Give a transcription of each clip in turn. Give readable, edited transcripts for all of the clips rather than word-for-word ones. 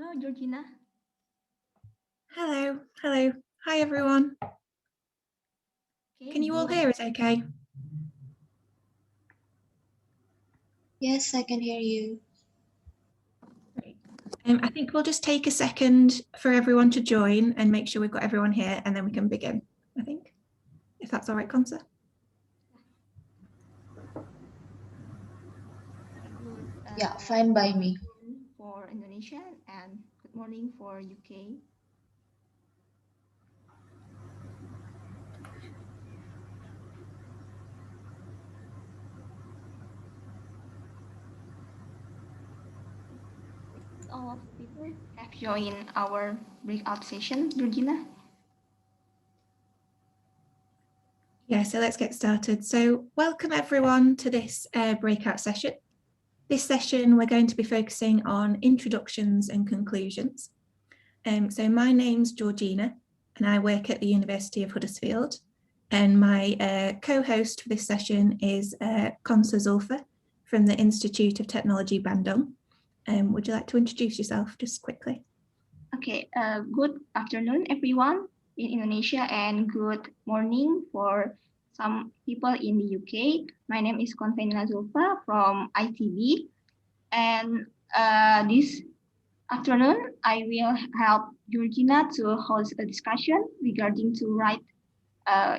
Hello, Georgina. Hello. Hi, everyone. Okay, Can you all hear us okay? Yes, I can hear you. Great. I think we'll just take a second for everyone to join and make sure we've got everyone here, and then we can begin, I think, if that's all right, Consa. Yeah, fine by me. For Indonesia and good morning for UK. All of people have joined our breakout session, Georgina. Yeah, so let's get started. So welcome everyone to this breakout session. This session, we're going to be focusing on introductions and conclusions. So my name's Georgina and I work at the University of Huddersfield. And my co-host for this session is Consa Zulfa from the Institute of Technology, Bandung. Would you like to introduce yourself just quickly? Okay, good afternoon, everyone in Indonesia, and good morning for some people in the UK. My name is Consa Zulfa from ITB, and this afternoon, I will help Georgina to host a discussion regarding to write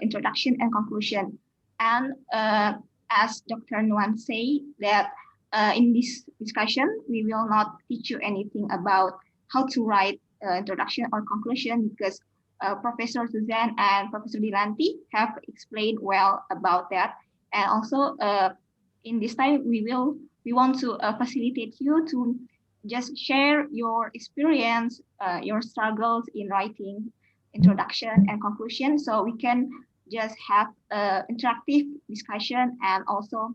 introduction and conclusion. And as Dr. Nuan say that in this discussion, we will not teach you anything about how to write introduction or conclusion because Professor Suzanne and Professor Dilanti have explained well about that. And also in this time, we want to facilitate you to just share your experience, your struggles in writing introduction and conclusion, so we can just have interactive discussion and also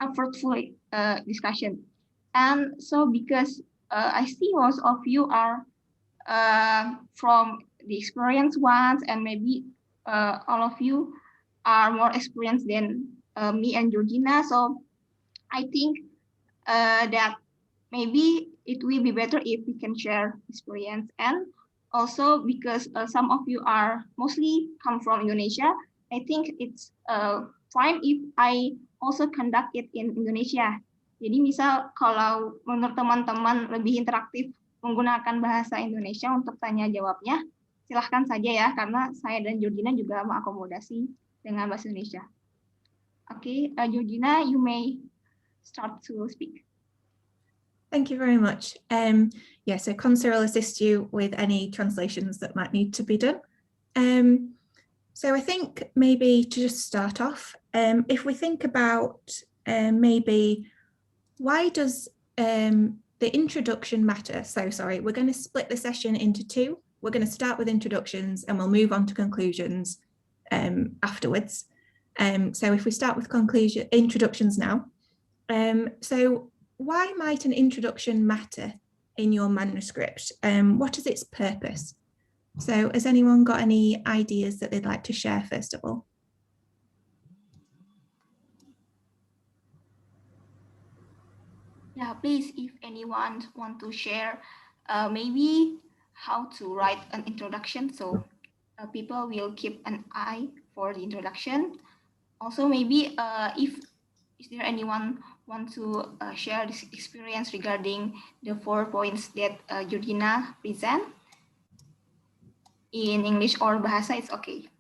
a fruitful discussion. And so because I see most of you are from the experienced ones, and maybe all of you are more experienced than me and Georgina, so I think that maybe it will be better if we can share experience. And also because some of you are mostly come from Indonesia, I think it's fine if I also conduct it in Indonesia. Jadi misal kalau menurut teman-teman lebih interaktif menggunakan bahasa Indonesia untuk tanya jawabnya, silahkan saja ya, karena saya dan Georgina juga mengakomodasi dengan bahasa Indonesia. Okay, Georgina, you may start to speak. Thank you very much. Yeah, so Consa will assist you with any translations that might need to be done. So I think maybe to just start off, if we think about maybe why does the introduction matter? So sorry, we're going to split the session into two. We're going to start with introductions and we'll move on to conclusions afterwards. So if we start with introductions now. So why might an introduction matter in your manuscript? What is its purpose? So has anyone got any ideas that they'd like to share first of all? Yeah, please, if anyone want to share maybe how to write an introduction, so people will keep an eye for the introduction. Also, maybe is there anyone want to share this experience regarding the 4 points that Georgina present? In English or Bahasa, it's okay.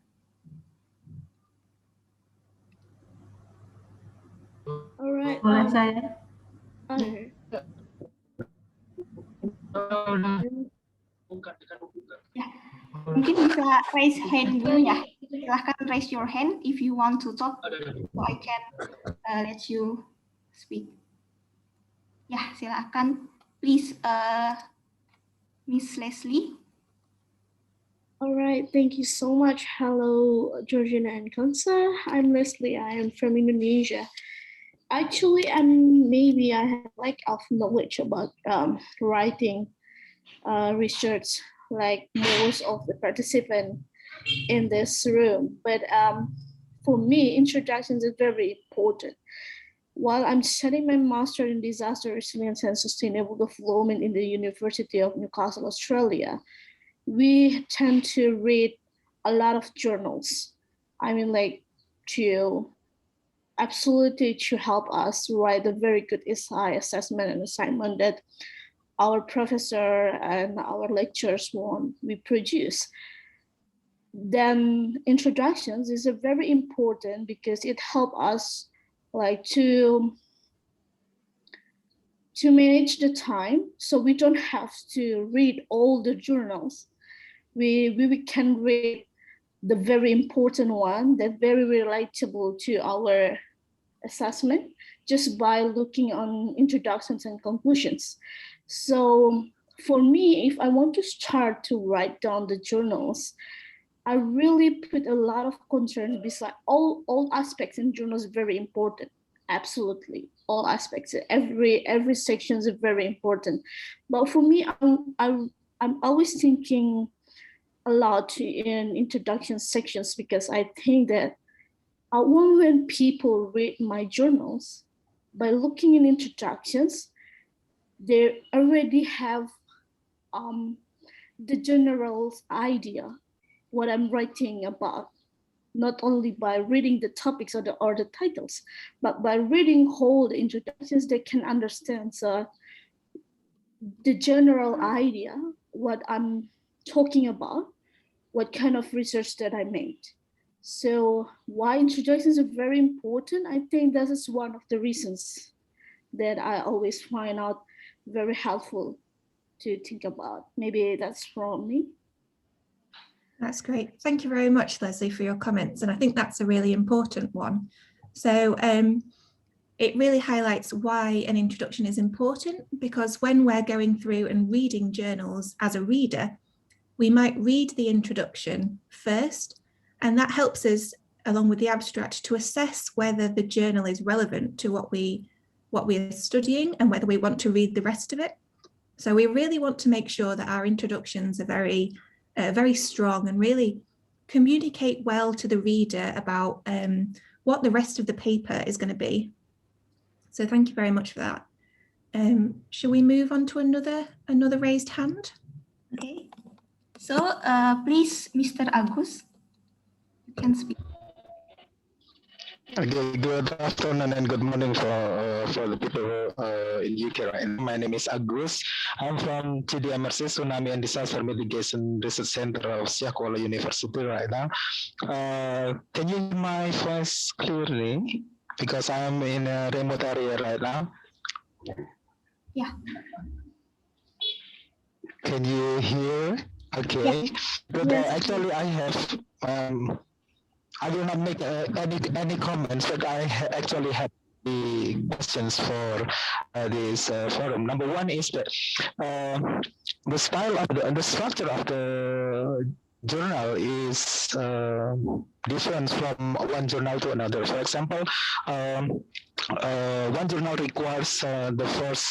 All right. Boleh saya? Ya, mungkin bisa raise hand dulu ya. Silahkan raise your hand if you want to talk, so I can let you speak. Ya, silakan. Please, Miss Leslie. All right, thank you so much. Hello, Georgina and Consa. I'm Leslie. I am from Indonesia. Actually, maybe I have lack of knowledge about writing research like most of the participants in this room. But for me, introductions is very important while I'm studying my master in disaster resilience and sustainable development in the University of Newcastle, Australia, we tend to read a lot of journals. I mean, like, to absolutely to help us write a very good SI assessment and assignment that our professor and our lecturers want we produce. Then introductions is a very important because it helps us like to manage the time, so we don't have to read all the journals. We can read the very important one that very relatable to our assessment just by looking on introductions and conclusions. So for me, if I want to start to write down the journals, I really put a lot of concern beside all aspects in journals very important. Absolutely, all aspects, every section is very important. But for me, I'm always thinking a lot in introduction sections because I think that when people read my journals, by looking in introductions, they already have the general idea what I'm writing about, not only by reading the topics or the titles, but by reading whole the introductions, they can understand the general idea, what I'm talking about, what kind of research that I made. So why introductions are very important? I think that is one of the reasons that I always find out very helpful to think about. Maybe that's from me. That's great. Thank you very much, Leslie, for your comments. And I think that's a really important one. So it really highlights why an introduction is important, because when we're going through and reading journals as a reader, we might read the introduction first, and that helps us, along with the abstract, to assess whether the journal is relevant to what we are studying and whether we want to read the rest of it. So we really want to make sure that our introductions are very strong and really communicate well to the reader about what the rest of the paper is going to be. So thank you very much for that. Shall we move on to another raised hand? Okay. So please, Mr. Agus, you can speak. Okay, good afternoon and good morning for the people in UK right now. My name is Agus. I'm from GDRC Tsunami and Disaster Mitigation Research Center of Kuala University right now. Can you hear my voice clearly? Because I'm in a remote area right now. Yeah. Can you hear? Okay. Yeah. But Yes. actually I have I will not make any comments, but I actually have the questions for this forum. Number one is that the style of the structure of the journal is different from one journal to another. For example, one journal requires the first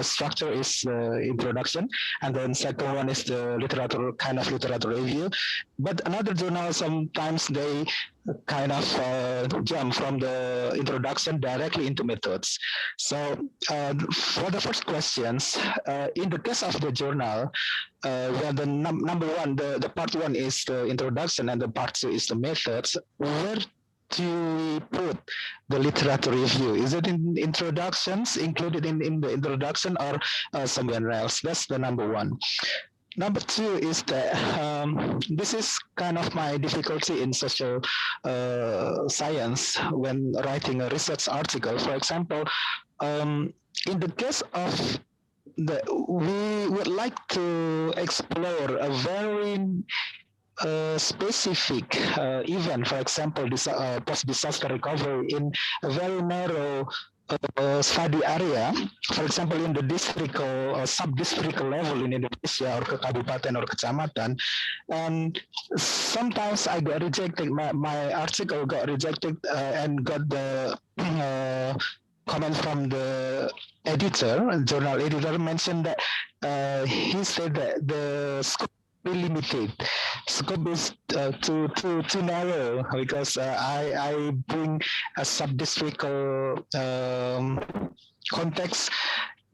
structure is introduction, and then second one is the literature review. But another journal sometimes they kind of jump from the introduction directly into methods. So for the first questions, in the case of the journal, where the number one, the part one is the introduction and the part two is the methods, where do we put the literature review? Is it in introductions, included in the introduction, or somewhere else? That's the number one. Number two is that this is kind of my difficulty in social science when writing a research article. For example, in the case of we would like to explore a very specific event, for example, post-disaster recovery in a very narrow study area, for example, in the district or sub-district level in Indonesia, or kabupaten or kecamatan, and sometimes I got rejected. My article got rejected and got the comment from the editor, journal editor, mentioned that he said that the scope limited. Scope is too narrow because I bring a sub-districtal context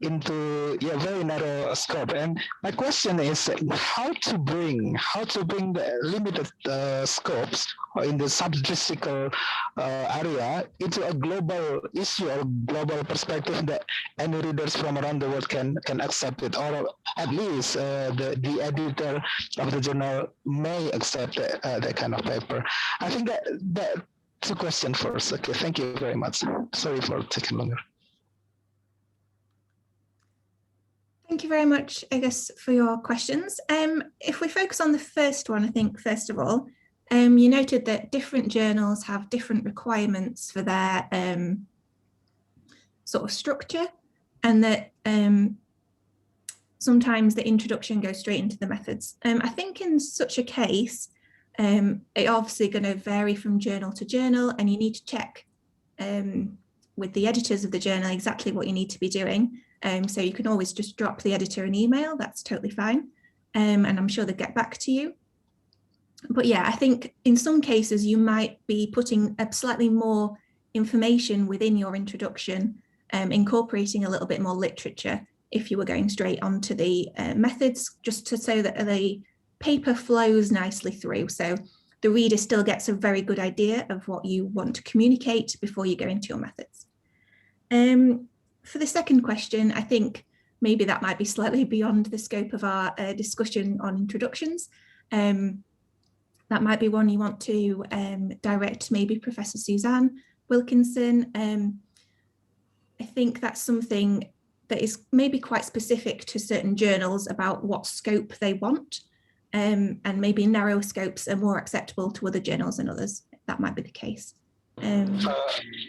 into very narrow scope. And my question is how to bring the limited scopes in the sub-districtal area into a global issue or global perspective that any readers from around the world can accept it, or at least the editor of the journal may accept that kind of paper. I think that's a question first. Okay, thank you very much. Sorry for taking longer. Thank you very much, I guess, for your questions. If we focus on the first one, I think, first of all, you noted that different journals have different requirements for their sort of structure, and that sometimes the introduction goes straight into the methods. I think in such a case, it's obviously going to vary from journal to journal, and you need to check with the editors of the journal exactly what you need to be doing. So you can always just drop the editor an email, that's totally fine. And I'm sure they'll get back to you. But yeah, I think in some cases you might be putting a slightly more information within your introduction, incorporating a little bit more literature if you were going straight onto the methods, just to so that the paper flows nicely through. So the reader still gets a very good idea of what you want to communicate before you go into your methods. For the second question, I think maybe that might be slightly beyond the scope of our discussion on introductions. That might be one you want to direct maybe Professor Suzanne Wilkinson. I think that's something that is maybe quite specific to certain journals about what scope they want, and maybe narrow scopes are more acceptable to other journals than others. That might be the case.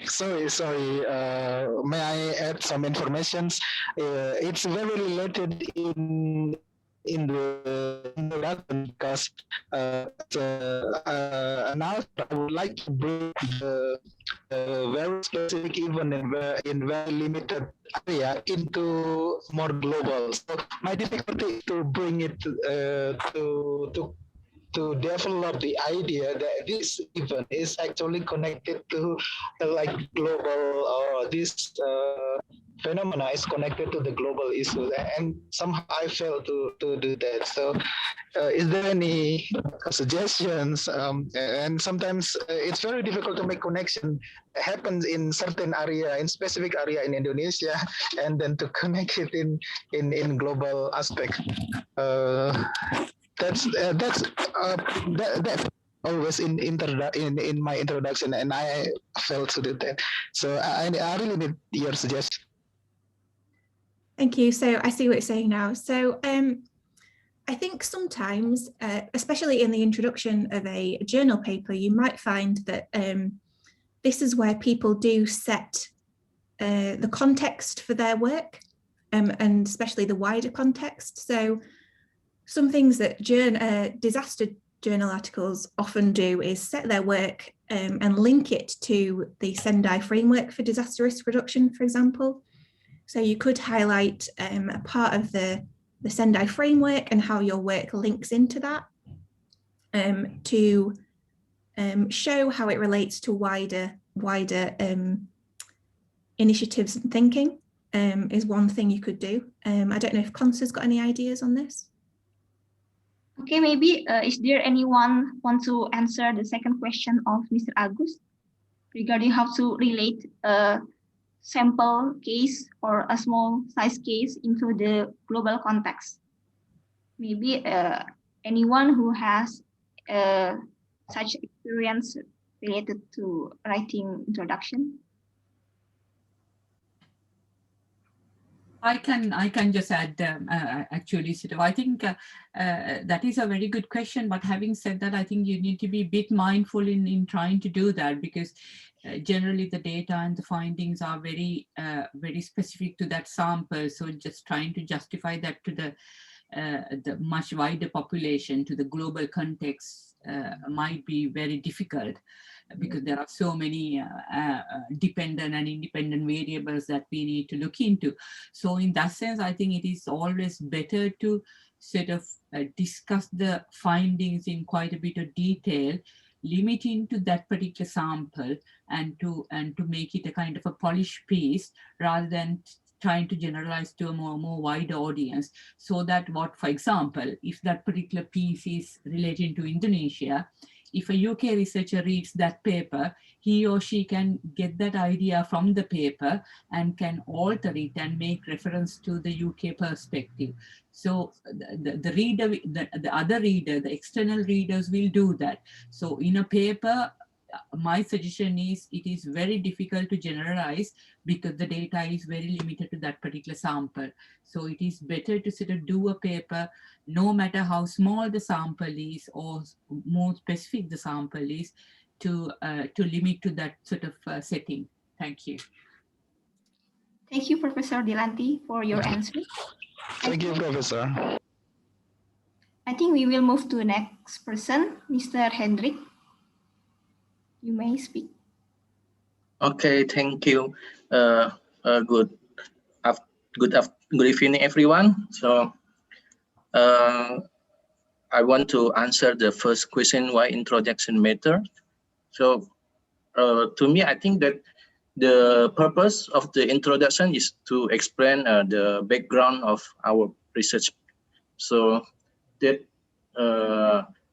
Sorry. May I add some information? It's very related in the introduction because now I would like to bring the very specific, even in very limited area, into more global. So my difficulty is to bring it to develop the idea that this event is actually connected to like global, or this phenomena is connected to the global issues, and somehow I fail to do that. So is there any suggestions? And sometimes it's very difficult to make connection happens in certain area, in specific area in Indonesia, and then to connect it in global aspect. That's always in my introduction, and I failed to do that. So I really need your suggestion. Thank you. So I see what you're saying now. So I think sometimes, especially in the introduction of a journal paper, you might find that this is where people do set the context for their work, and especially the wider context. So some things that disaster journal articles often do is set their work and link it to the Sendai framework for disaster risk reduction, for example. So you could highlight a part of the Sendai framework and how your work links into that, to show how it relates to wider initiatives and thinking, is one thing you could do. I don't know if Consa's got any ideas on this. Okay, maybe is there anyone want to answer the second question of Mr. Agus regarding how to relate a sample case or a small size case into the global context? Maybe anyone who has such experience related to writing introduction? I can just add, actually, Siddharth. I think that is a very good question. But having said that, I think you need to be a bit mindful in trying to do that, because generally the data and the findings are very specific to that sample. So just trying to justify that to the much wider population, to the global context, might be very difficult, because there are so many dependent and independent variables that we need to look into. So in that sense, I think it is always better to sort of discuss the findings in quite a bit of detail, limiting to that particular sample and to make it a kind of a polished piece rather than trying to generalize to a more wide audience, so that what, for example, if that particular piece is relating to Indonesia, if a UK researcher reads that paper, he or she can get that idea from the paper and can alter it and make reference to the UK perspective. So the reader, the other reader, the external readers will do that. So in a paper, my suggestion is it is very difficult to generalize because the data is very limited to that particular sample. So it is better to sort of do a paper, no matter how small the sample is or more specific the sample is, to limit to that sort of setting. Thank you. Thank you, Professor Dilanti, for your answer. Thank you, Professor. I think we will move to the next person, Mr. Hendrik. You may speak. Okay, thank you. Good evening, everyone. So, I want to answer the first question: why introduction matter? So, to me, I think that the purpose of the introduction is to explain the background of our research, so that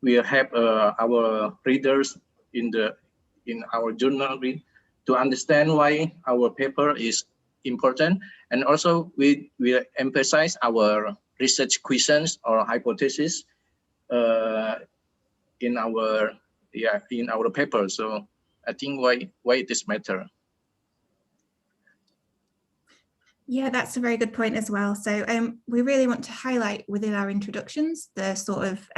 we have our readers in our journal to understand why our paper is important, and also we will emphasize our research questions or hypotheses in our paper. So I think why it is matter. Yeah, that's a very good point as well. So we really want to highlight within our introductions the sort of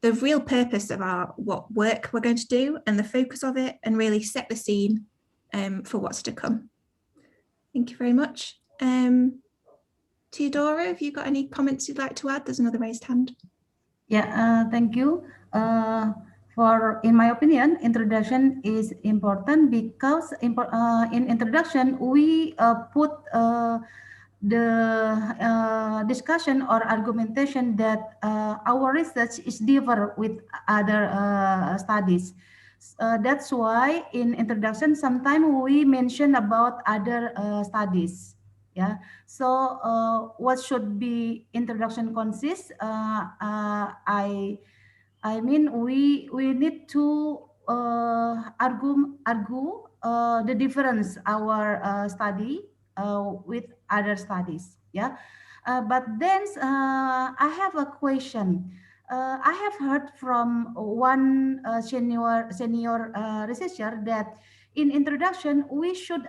the real purpose of what work we're going to do and the focus of it, and really set the scene for what's to come. Thank you very much. Theodora, have you got any comments you'd like to add? There's another raised hand. Yeah, thank you. In my opinion, introduction is important because in introduction we put the discussion or argumentation that our research is different with other studies. That's why in introduction sometimes we mention about other studies. Yeah. So what should be introduction consist? I mean, we need to argue the difference our study with other studies. Yeah, but then I have a question. I have heard from one senior researcher that in introduction we should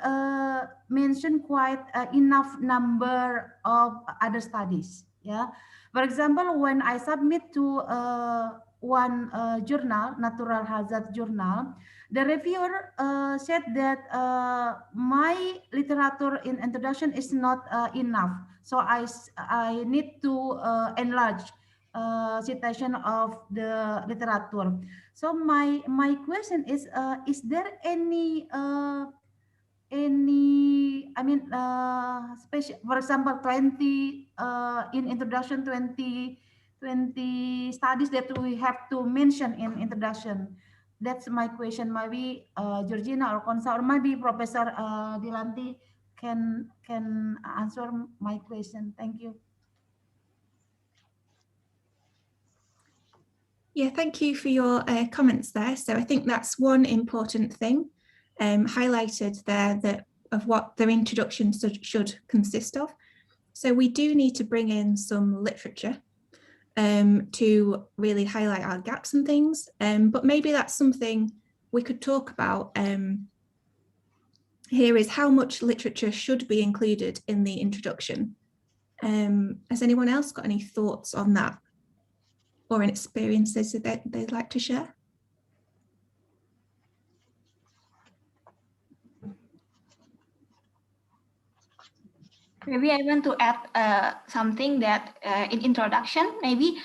mention quite enough number of other studies. Yeah, for example, when I submit to one journal, Natural Hazard Journal, the reviewer said that my literature in introduction is not enough. So I need to enlarge citation of the literature. So my question is there any special, for example, 20 in introduction, 20 studies that we have to mention in introduction? That's my question. Maybe Georgina or Konsa, or maybe Professor Dilanti can answer my question. Thank you. Yeah, thank you for your comments there. So I think that's one important thing highlighted there, that of what their introduction should consist of. So we do need to bring in some literature to really highlight our gaps and things, but maybe that's something we could talk about here, is how much literature should be included in the introduction. Has anyone else got any thoughts on that, or any experiences that they'd like to share? Maybe I want to add something that in introduction, maybe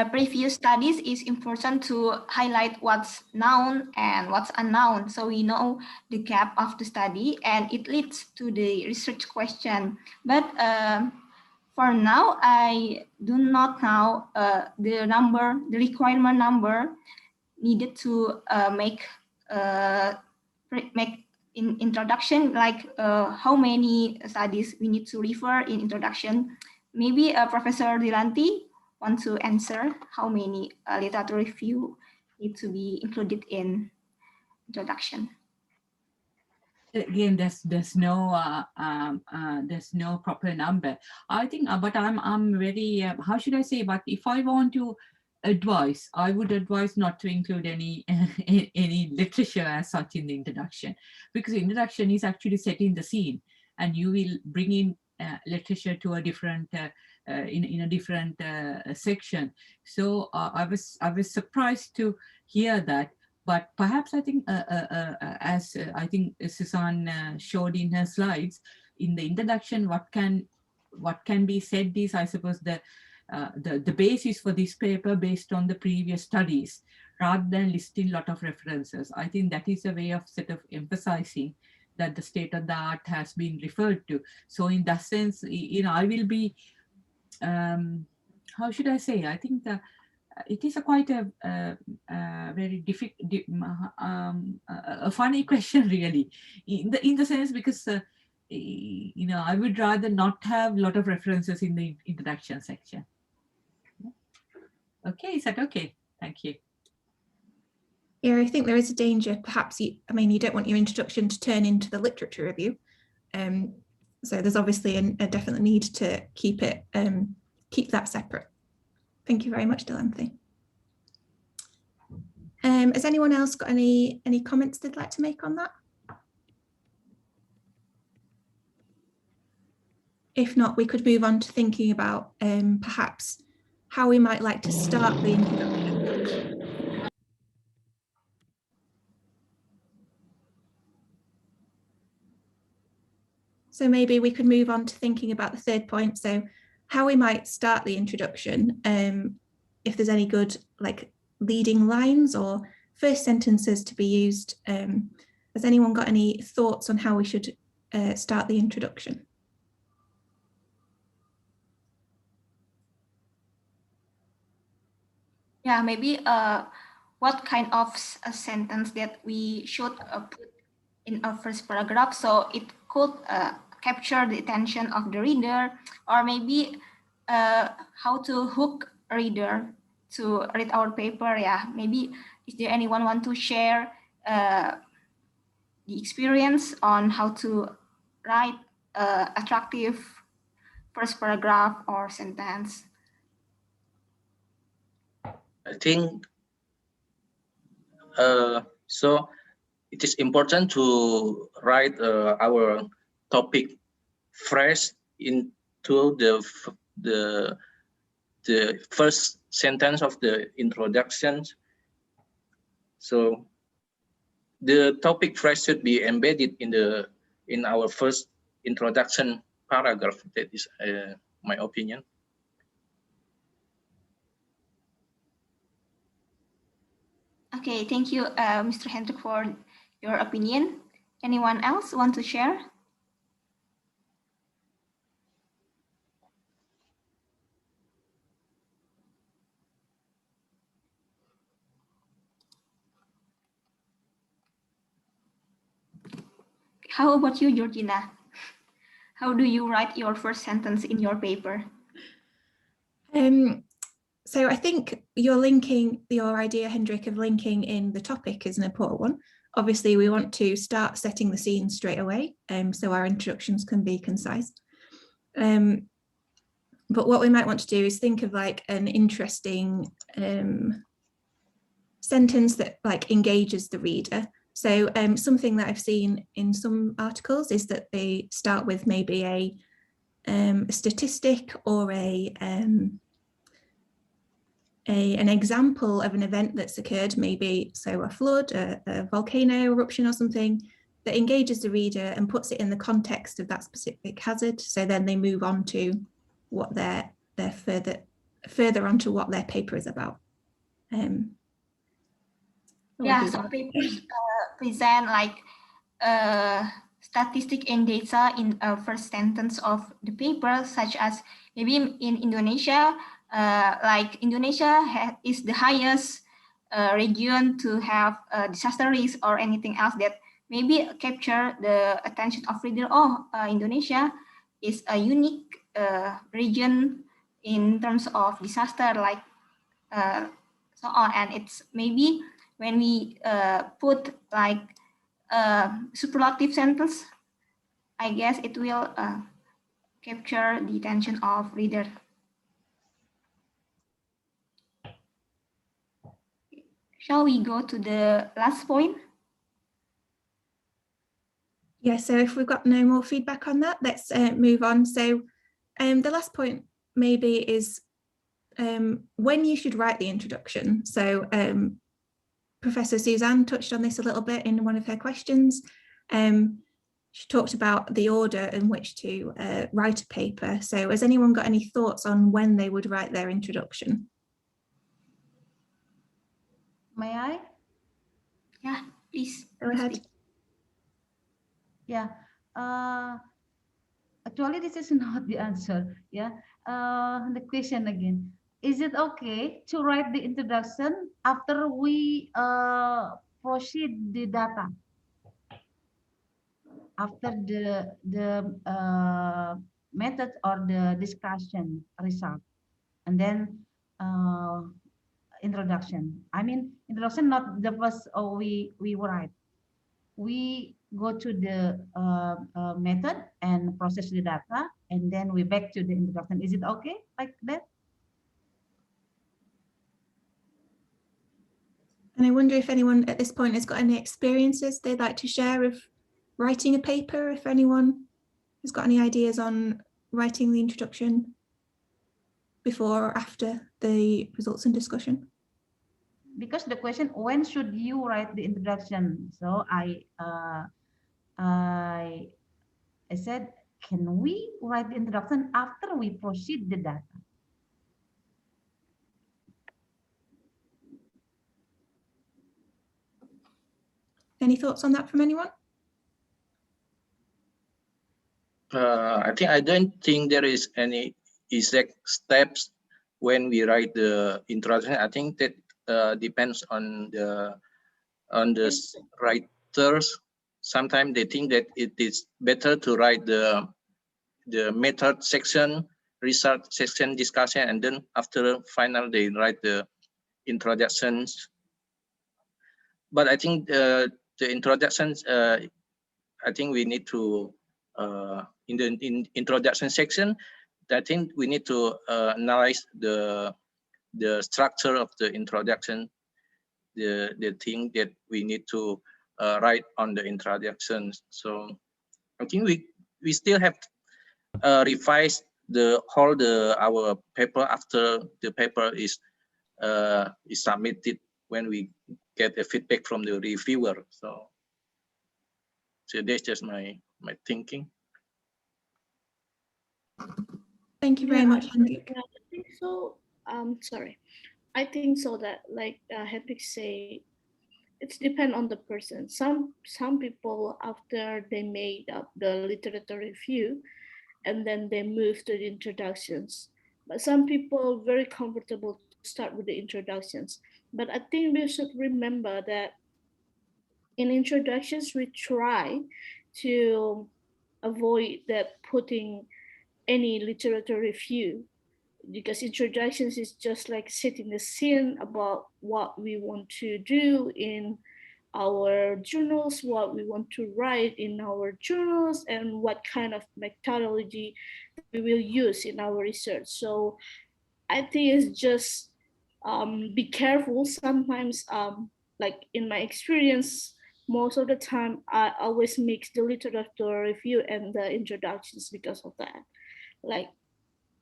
previous studies is important to highlight what's known and what's unknown. So we know the gap of the study and it leads to the research question. But For now, I do not know the requirement number needed to make introduction, like how many studies we need to refer in introduction. Maybe Professor Dilanti want to answer how many literature review need to be included in introduction. Again, there's no proper number. I think, but I'm very how should I say? But if I want to advise, I would advise not to include any any literature as such in the introduction, because the introduction is actually setting the scene, and you will bring in literature to a different in a different section. So I was surprised to hear that. But perhaps I think, as I think Susan showed in her slides, in the introduction, what can be said is, I suppose, the basis for this paper based on the previous studies, rather than listing a lot of references. I think that is a way of sort of emphasizing that the state of the art has been referred to. So in that sense, you know, I will be, how should I say? I think that it is quite a very difficult, a funny question, really, in the sense, because you know, I would rather not have a lot of references in the introduction section. Okay, is that okay? Thank you. Yeah, I think there is a danger. Perhaps you don't want your introduction to turn into the literature review. So there's obviously a definite need to keep that separate. Thank you very much, Dilanthi. Has anyone else got any comments they'd like to make on that? If not, we could move on to thinking about perhaps how we might like to start the introduction. So maybe we could move on to thinking about the third point. So how we might start the introduction, if there's any good like leading lines or first sentences to be used. Has anyone got any thoughts on how we should start the introduction? Yeah, maybe what kind of a sentence that we should put in our first paragraph, so it could capture the attention of the reader, or maybe how to hook a reader to read our paper. Yeah, maybe is there anyone want to share the experience on how to write attractive first paragraph or sentence? I think so. It is important to write our topic fresh into the first sentence of the introduction. So the topic fresh should be embedded in our first introduction paragraph. That is my opinion. Okay, thank you, Mr. Hendrik, for your opinion. Anyone else want to share? How about you, Georgina? How do you write your first sentence in your paper? So I think your idea, Hendrik, of linking in the topic is an important one. Obviously, we want to start setting the scene straight away, so our introductions can be concise. But what we might want to do is think of like an interesting sentence that like engages the reader. So something that I've seen in some articles is that they start with maybe a statistic or an example of an event that's occurred, maybe so a flood, a volcano eruption or something, that engages the reader and puts it in the context of that specific hazard. So then they move on to what they're further onto what their paper is about. Yeah, so papers present like statistic and data in a first sentence of the paper, such as maybe in Indonesia, like Indonesia is the highest region to have disaster risk or anything else that maybe capture the attention of reader. Oh, Indonesia is a unique region in terms of disaster, like so on. And it's maybe when we put like superlative sentence, I guess it will capture the attention of reader. Shall we go to the last point? Yeah, so if we've got no more feedback on that, let's move on. So the last point maybe is when you should write the introduction. So Professor Suzanne touched on this a little bit in one of her questions. She talked about the order in which to write a paper. So has anyone got any thoughts on when they would write their introduction? May I? Yeah, please. Go ahead. Yeah. Actually, this is not the answer. Yeah. The question again. Is it okay to write the introduction after we proceed the data? After the method or the discussion result, and then introduction. I mean, introduction not the first. Oh, we write. We go to the method and process the data, and then we back to the introduction. Is it okay like that? And I wonder if anyone at this point has got any experiences they'd like to share of writing a paper, if anyone has got any ideas on writing the introduction before or after the results and discussion. Because the question, when should you write the introduction? So I said, can we write the introduction after we proceed the data? Any thoughts on that from anyone? I don't think there is any exact steps when we write the introduction. I think that depends on the writers. Sometimes they think that it is better to write the method section, result section, discussion, and then after final they write the introductions. But I think the introductions, I think we need to in the introduction section, I think we need to analyze the structure of the introduction, the thing that we need to write on the introduction. So I think we still have revised the whole our paper after the paper is submitted, when we get a feedback from the reviewer. So that's just my thinking. Thank you very much, Hendrik. Yeah, I think so. Sorry. I think so that like Hendrik say, it's depend on the person. Some people, after they made up the literature review, and then they move to the introductions. But some people very comfortable to start with the introductions. But I think we should remember that in introductions we try to avoid that putting any literature review, because introductions is just like setting the scene about what we want to do in our journals, what we want to write in our journals, and what kind of methodology we will use in our research. So I think it's just be careful. Sometimes, like in my experience, most of the time I always mix the literature review and the introductions because of that. Like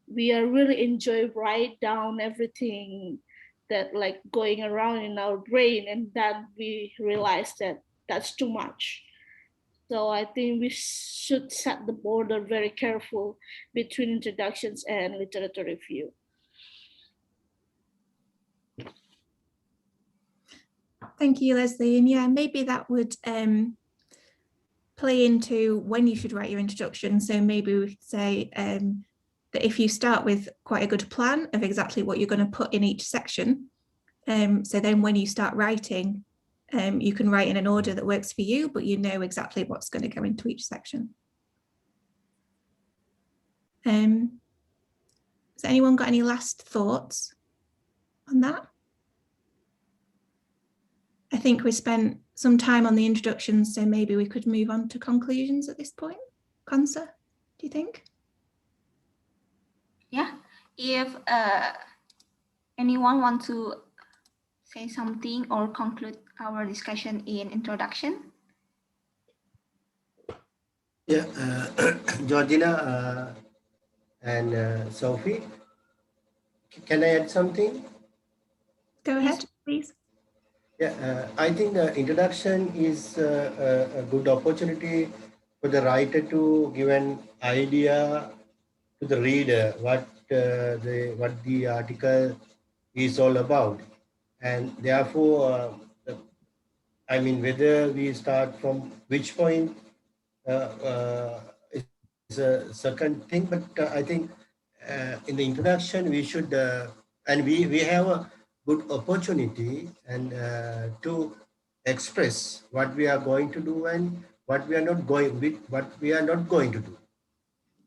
we are really enjoy write down everything that like going around in our brain, and then we realize that that's too much. So I think we should set the border very careful between introductions and literature review. Thank you, Leslie. And yeah, maybe that would play into when you should write your introduction. So maybe we could say that if you start with quite a good plan of exactly what you're going to put in each section, so then when you start writing, you can write in an order that works for you, but you know exactly what's going to go into each section. Has anyone got any last thoughts on that? I think we spent some time on the introductions, so maybe we could move on to conclusions at this point. Kansa, do you think? Yeah, if anyone want to say something or conclude our discussion in introduction. Yeah, Georgina and Sophie, can I add something? Go ahead, please. Yeah, I think the introduction is a good opportunity for the writer to give an idea to the reader what the article is all about, and therefore, I mean, whether we start from which point is a second thing, but I think in the introduction we should, and we have a good opportunity and to express what we are going to do and what we are not going to do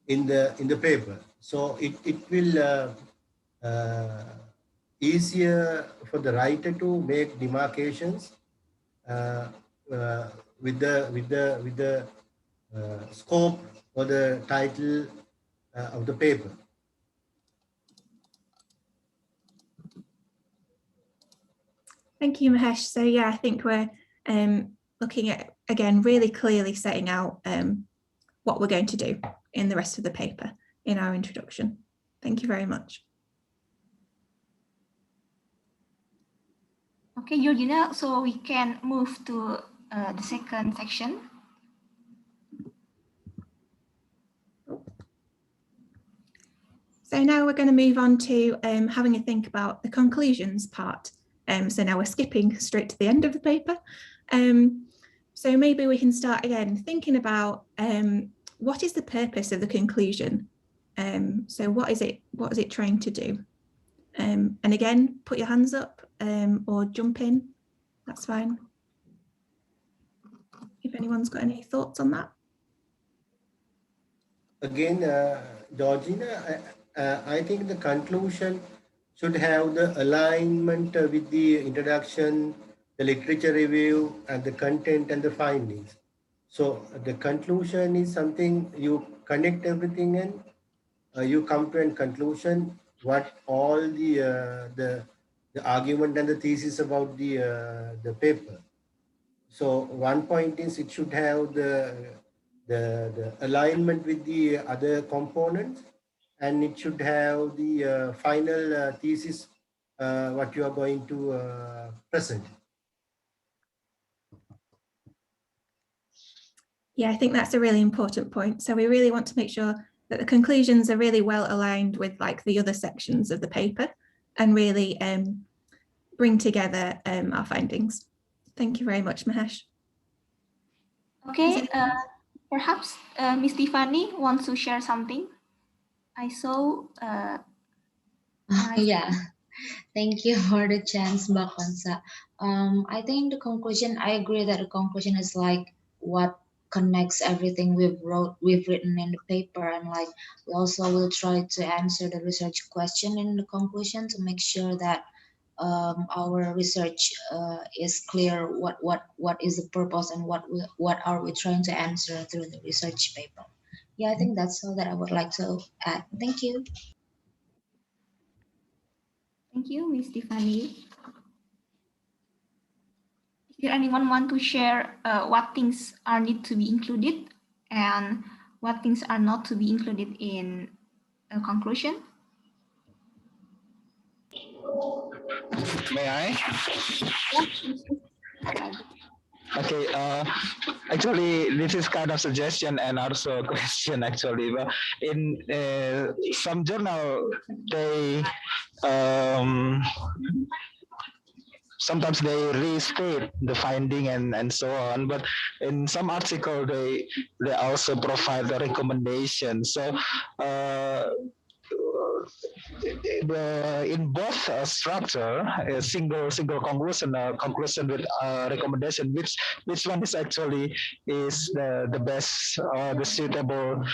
in the paper. So it will easier for the writer to make demarcations with the scope or the title of the paper. Thank you, Mahesh. So yeah, I think we're looking at, again, really clearly setting out what we're going to do in the rest of the paper in our introduction. Thank you very much. Okay, Georgina, so we can move to the second section. So now we're going to move on to having a think about the conclusions part. So now we're skipping straight to the end of the paper. So maybe we can start again thinking about what is the purpose of the conclusion? So what is it trying to do? And again, put your hands up or jump in, that's fine. If anyone's got any thoughts on that. Again, Georgina, I think the conclusion should have the alignment with the introduction, the literature review, and the content and the findings. So the conclusion is something you connect everything and you come to a conclusion what all the argument and the thesis about the paper. So one point is it should have the alignment with the other components, and it should have the final thesis what you are going to present. Yeah, I think that's a really important point. So we really want to make sure that the conclusions are really well aligned with like the other sections of the paper and really bring together our findings. Thank you very much, Mahesh. Okay, perhaps Miss Tiffany wants to share something. I saw. Yeah, thank you for the chance, Mbak Konsa. I think the conclusion, I agree that the conclusion is like what connects everything we've written in the paper, and like we also will try to answer the research question in the conclusion to make sure that our research is clear. What is the purpose and what are we trying to answer through the research paper? Yeah, I think that's all that I would like to add. Thank you. Thank you, Miss Tiffany. Is there anyone want to share what things are need to be included and what things are not to be included in a conclusion? May I? Yeah. Okay, actually, this is kind of suggestion and also a question actually. But in some journal, they sometimes they restate the finding and so on. But in some article, they also provide the recommendation. So in both structure, a single conclusion with recommendation, which one is actually is the best the suitable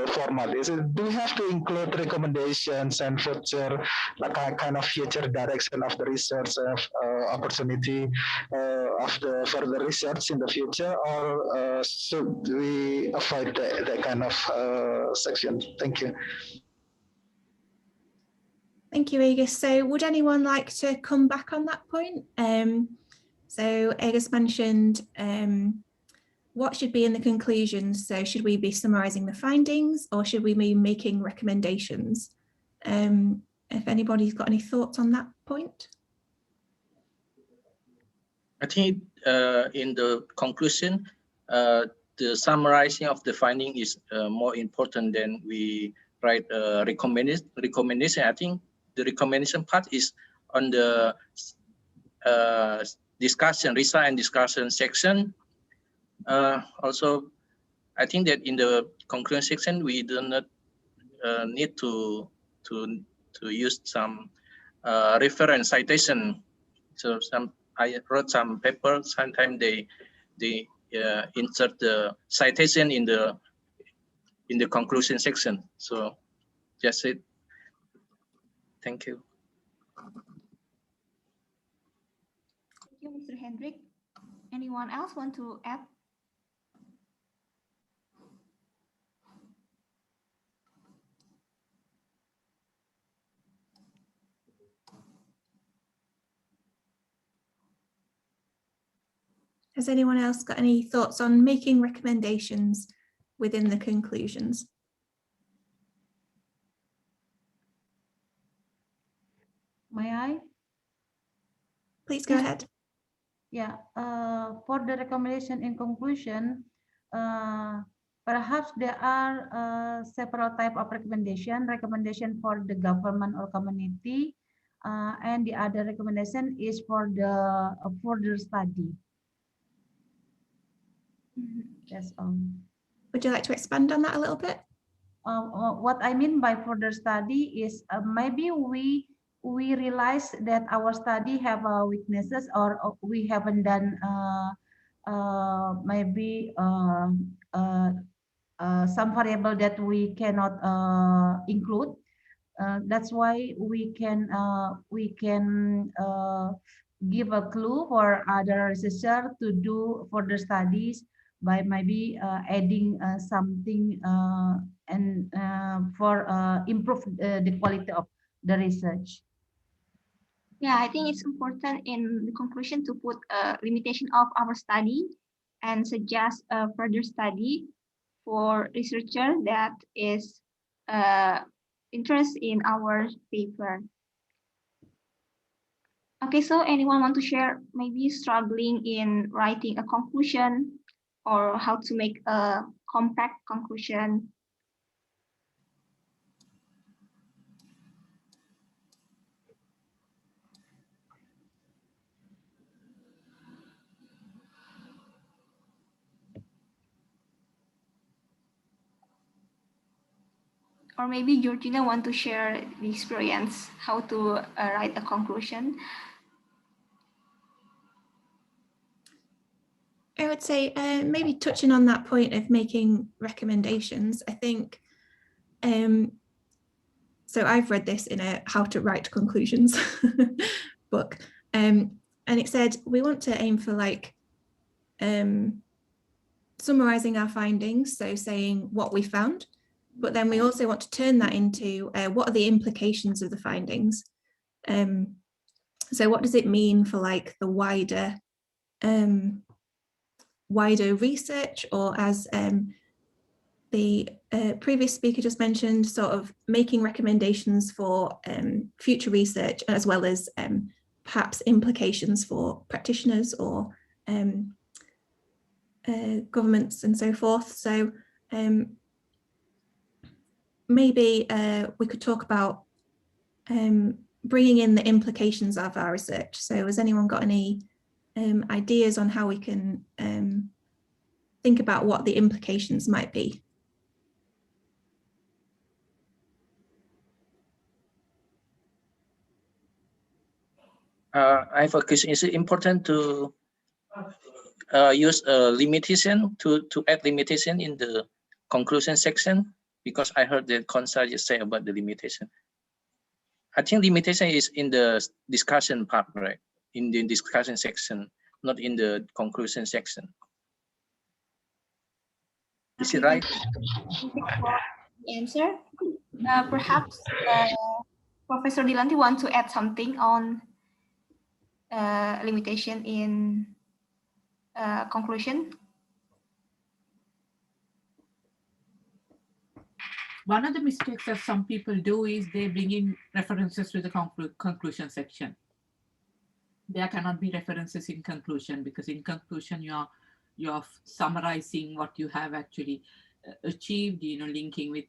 format? Is it, do we have to include recommendations and future like a kind of future direction of the research opportunity of the further research in the future, or should we avoid that kind of section? Thank you. Thank you, Agus. So would anyone like to come back on that point? So Agus mentioned what should be in the conclusions. So should we be summarising the findings, or should we be making recommendations? If anybody's got any thoughts on that point? I think in the conclusion, the summarizing of the finding is more important than we write recommendation. I think the recommendation part is on the discussion, research and discussion section. Also, I think that in the conclusion section, we do not need to use some reference citation. So I wrote some paper. Sometimes they insert the citation in the conclusion section. So that's it. Thank you. Thank you, Mr. Hendrik. Anyone else want to add? Has anyone else got any thoughts on making recommendations within the conclusions? May I? Please go ahead. Yeah, for the recommendation in conclusion, perhaps there are several types of recommendation for the government or community, and the other recommendation is for the further study. That's all. Would you like to expand on that a little bit? What I mean by further study is maybe we realize that our study have weaknesses, or we haven't done maybe some variable that we cannot include. That's why we can give a clue for other researchers to do further studies by maybe adding something and for improve the quality of the research. Yeah, I think it's important in the conclusion to put a limitation of our study and suggest a further study for researcher that is interested in our paper. Okay, so anyone want to share maybe struggling in writing a conclusion or how to make a compact conclusion? Or maybe Georgina want to share the experience, how to write a conclusion. I would say maybe touching on that point of making recommendations. I think, so I've read this in a how to write conclusions book, and it said we want to aim for like summarizing our findings, so saying what we found, but then we also want to turn that into what are the implications of the findings. So what does it mean for like the wider research, or as the previous speaker just mentioned, sort of making recommendations for future research, as well as perhaps implications for practitioners or governments and so forth. So maybe we could talk about bringing in the implications of our research. So has anyone got any ideas on how we can think about what the implications might be? I have a question. Is it important to use a limitation to add limitation in the conclusion section? Because I heard that Konsa just say about the limitation. I think limitation is in the discussion part, right? In the discussion section, not in the conclusion section. Is it right? Thank you for the answer. Perhaps Professor Dilanti want to add something on limitation in conclusion. One of the mistakes that some people do is they bring in references to the conclusion section. There cannot be references in conclusion, because in conclusion you're summarizing what you have actually achieved, linking with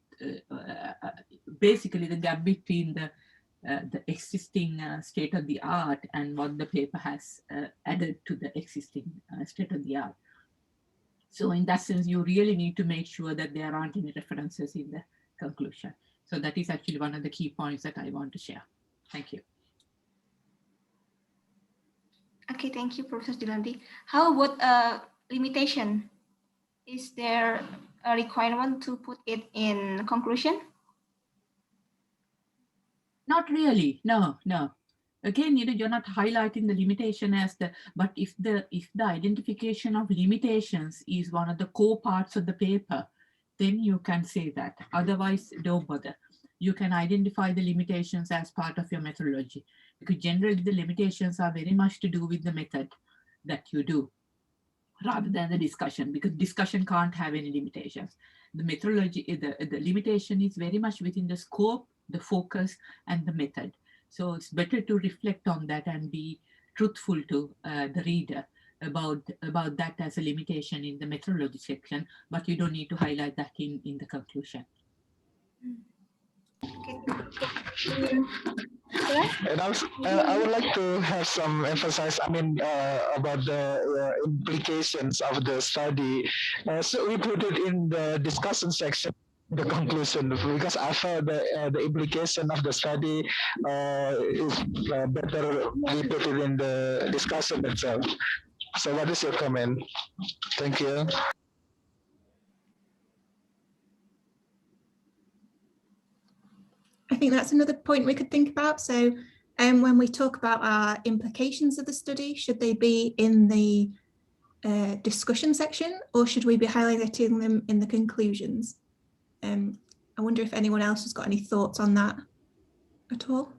basically the gap between the existing state of the art and what the paper has added to the existing state of the art. So in that sense, you really need to make sure that there aren't any references in the conclusion. So that is actually one of the key points that I want to share. Thank you. Okay, thank you, Professor Dilanti. How about limitation? Is there a requirement to put it in conclusion? Not really, no. Again, you're not highlighting the limitation as but if the identification of limitations is one of the core parts of the paper, then you can say that. Otherwise, don't bother. You can identify the limitations as part of your methodology, because generally the limitations are very much to do with the method that you do rather than the discussion, because discussion can't have any limitations. The methodology, the limitation is very much within the scope, the focus, and the method. So it's better to reflect on that and be truthful to the reader about that as a limitation in the methodology section, but you don't need to highlight that in the conclusion. And also, I would like to have some emphasis, about the implications of the study. So we put it in the discussion section, the conclusion, because I felt the implication of the study is better we put it in the discussion itself. So what is your comment? Thank you. I think that's another point we could think about. So when we talk about our implications of the study, should they be in the discussion section, or should we be highlighting them in the conclusions? I wonder if anyone else has got any thoughts on that at all.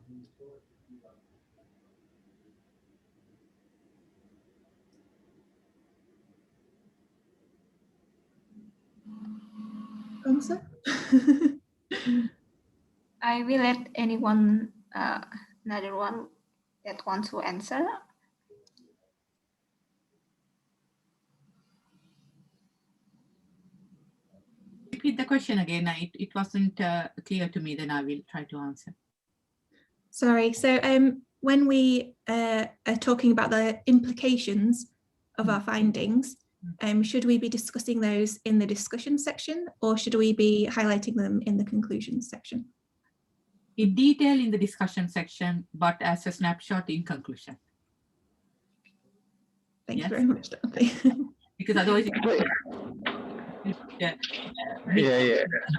Answer? I will let anyone, another one that wants to answer. Repeat the question again. It wasn't clear to me, then I will try to answer. Sorry, so when we are talking about the implications of our findings, should we be discussing those in the discussion section, or should we be highlighting them in the conclusions section? In detail in the discussion section, but as a snapshot in conclusion. Thank you very much, Dorothy. Because otherwise,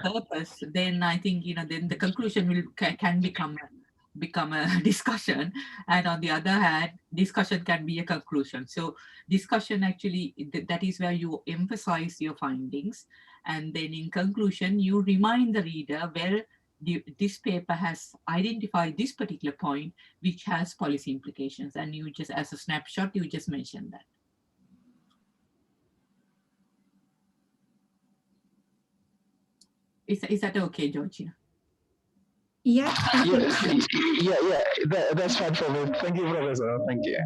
purpose, then I think then the conclusion can become a discussion, and on the other hand, discussion can be a conclusion. So discussion actually, that is where you emphasize your findings, and then in conclusion you remind the reader where this paper has identified this particular point which has policy implications, and you just, as a snapshot, you just mention that. Is that okay, Georgina? Yeah. That's fine for me. Thank you, Professor. Thank you.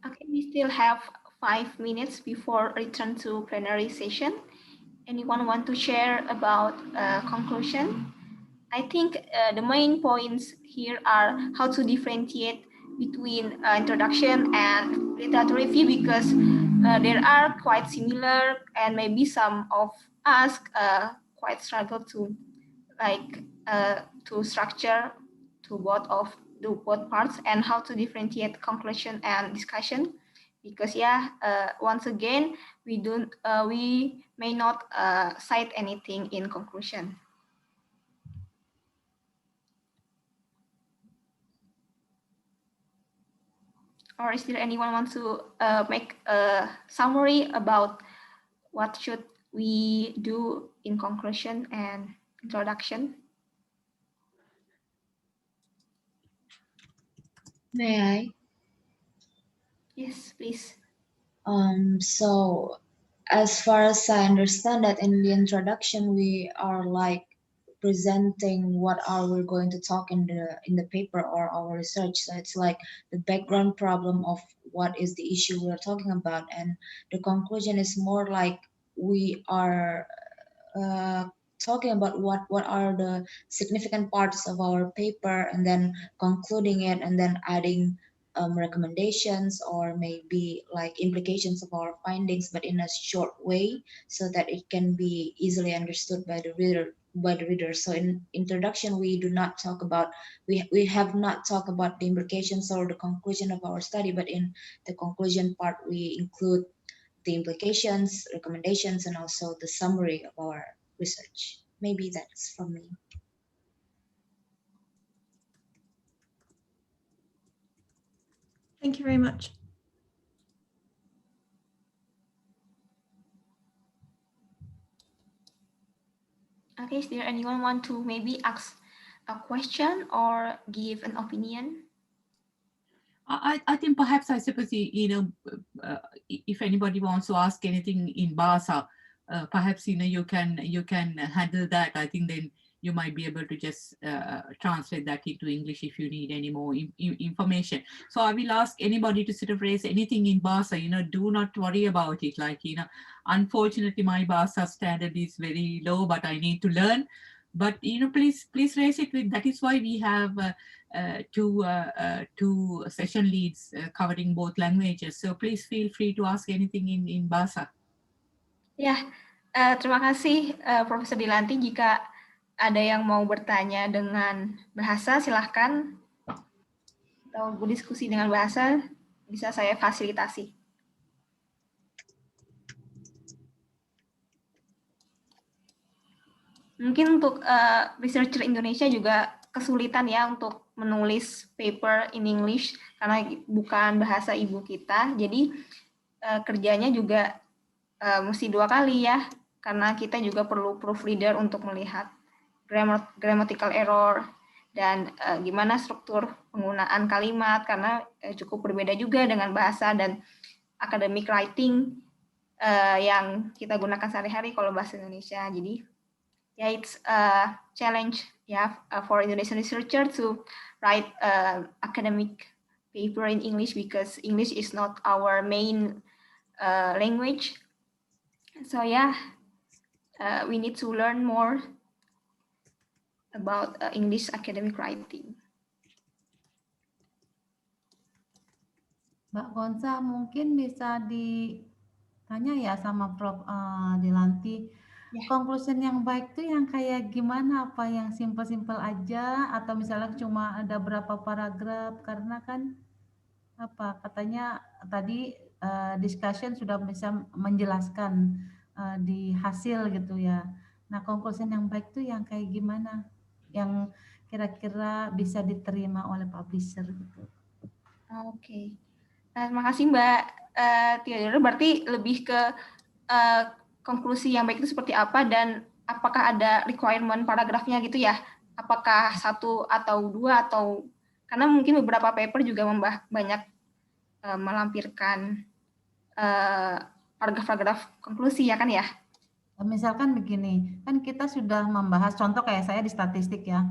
Okay, we still have 5 minutes before return to plenary session. Anyone want to share about conclusion? I think the main points here are how to differentiate between introduction and literature review, because there are quite similar, and maybe some of us quite struggle to to structure to both parts and how to differentiate conclusion and discussion, because once again we may not cite anything in conclusion. Or is there anyone want to make a summary about what should we do in conclusion and introduction? May I? Yes, please. So as far as I understand that in the introduction, we are like presenting what are we going to talk in the paper or our research. So it's like the background problem of what is the issue we're talking about, and the conclusion is more like we are talking about what are the significant parts of our paper, and then concluding it, and then adding recommendations or maybe like implications of our findings, but in a short way so that it can be easily understood by the reader. So in introduction, we do not talk about, we have not talked about the implications or the conclusion of our study, but in the conclusion part, we include the implications, recommendations, and also the summary of our research. Maybe that's from me. Thank you very much. Okay, is there anyone want to maybe ask a question or give an opinion? I think perhaps, I suppose, if anybody wants to ask anything in Bahasa, perhaps you can handle that. I think then you might be able to just translate that into English if you need any more information. So I will ask anybody to sort of raise anything in Bahasa. Do not worry about it. Like, unfortunately, my Bahasa standard is very low, but I need to learn. But please raise it with. That is why we have two session leads covering both languages. So please feel free to ask anything in Bahasa. Ya, terima kasih Profesor Dilanti. Jika ada yang mau bertanya dengan bahasa, silahkan. Atau berdiskusi dengan bahasa, bisa saya fasilitasi. Mungkin untuk researcher Indonesia juga kesulitan ya untuk menulis paper in English karena bukan bahasa ibu kita. Jadi kerjanya juga mesti dua kali ya, karena kita juga perlu proofreader untuk melihat grammatical error dan gimana struktur penggunaan kalimat, karena cukup berbeda juga dengan bahasa dan academic writing yang kita gunakan sehari-hari kalau bahasa Indonesia. Jadi it's a challenge for Indonesian researcher to write academic paper in English because English is not our main language. So we need to learn more about English academic writing. Mbak Gonza, mungkin bisa ditanya ya sama Prof. Dilanti. Conclusion yang baik tuh yang kayak gimana? Apa yang simple-simple aja atau misalnya cuma ada berapa paragraf? Karena kan katanya tadi discussion sudah bisa menjelaskan di hasil gitu ya. Nah, conclusion yang baik tuh yang kayak gimana? Yang kira-kira bisa diterima oleh publisher gitu. Oke. Terima kasih Mbak Theodora. Berarti lebih ke konklusi yang baik itu seperti apa dan apakah ada requirement paragrafnya gitu ya? Apakah 1 atau 2 atau karena mungkin beberapa paper juga banyak melampirkan paragraf-paragraf konklusi ya kan ya? Misalkan begini, kan kita sudah membahas contoh kayak saya di statistik ya,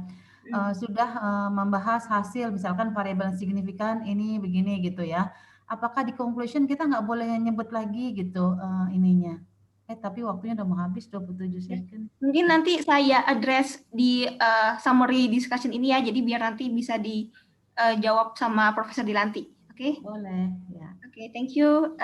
sudah membahas hasil misalkan variabel signifikan ini begini gitu ya. Apakah di conclusion kita nggak boleh nyebut lagi gitu ininya? Tapi waktunya udah mau habis 27 second. Mungkin nanti saya address di summary discussion ini ya, jadi biar nanti bisa dijawab sama Profesor Dilanti. Oke? Boleh, ya. Oke, thank you.